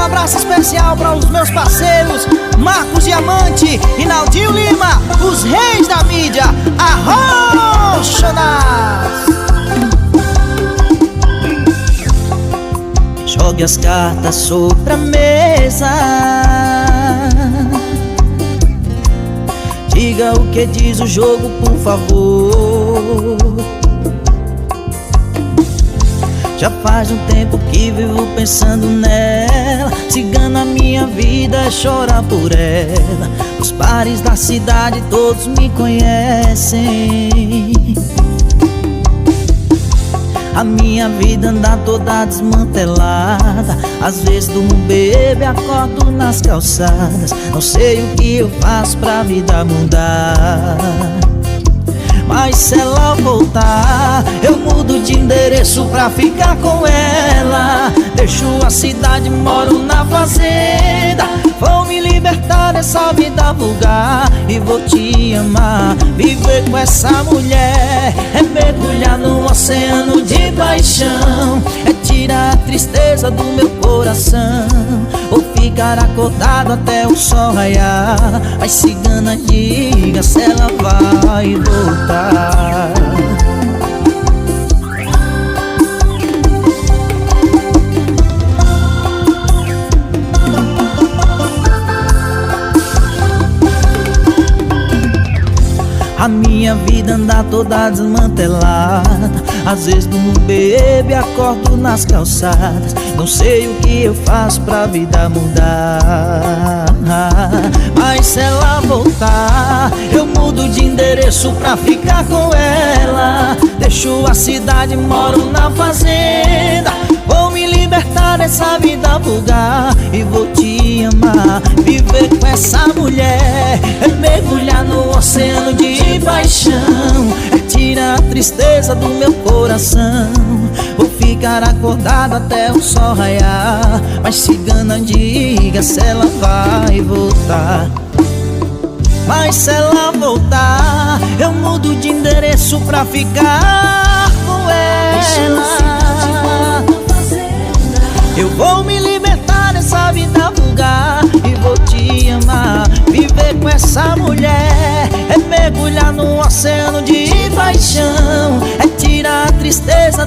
abraço especial para os meus parceiros Marcos Diamante e Naldinho Lima, os reis da mídia. Arrochadas! Jogue as cartas sobre a mesa, diga o que diz o jogo, por favor. Já faz um tempo que vivo pensando nela, cigana minha vida é chorar por ela. Os bares da cidade todos me conhecem. A minha vida anda toda desmantelada, às vezes durmo bebo e acordo nas calçadas. Não sei o que eu faço pra vida mudar, mas se ela voltar, eu mudo de endereço pra ficar com ela. Deixo a cidade, moro na fazenda. Vou me libertar dessa vida vulgar e vou te amar. Viver com essa mulher é mergulhar num oceano de paixão, é tirar a tristeza do meu coração, ou ficar acordado até o sol raiar. Mas cigana, diga se ela vai voltar. A minha vida anda toda desmantelada, às vezes durmo bebo e acordo nas calçadas. Não sei o que eu faço pra vida mudar, mas se ela voltar, eu mudo de endereço pra ficar com ela. Deixo a cidade, moro na fazenda. Vou me libertar dessa vida vulgar e vou te amar. Viver com essa mulher é mergulhar no oceano de paixão, é tirar a tristeza do meu coração, vou ficar acordado até o sol raiar. Mas cigana, diga se ela vai voltar. Mas se ela voltar, eu mudo de endereço pra ficar com ela. Eu vou me libertar dessa vida vulgar e vou te amar. Viver com essa mulher é mergulhar no oceano de paixão, é tirar a tristeza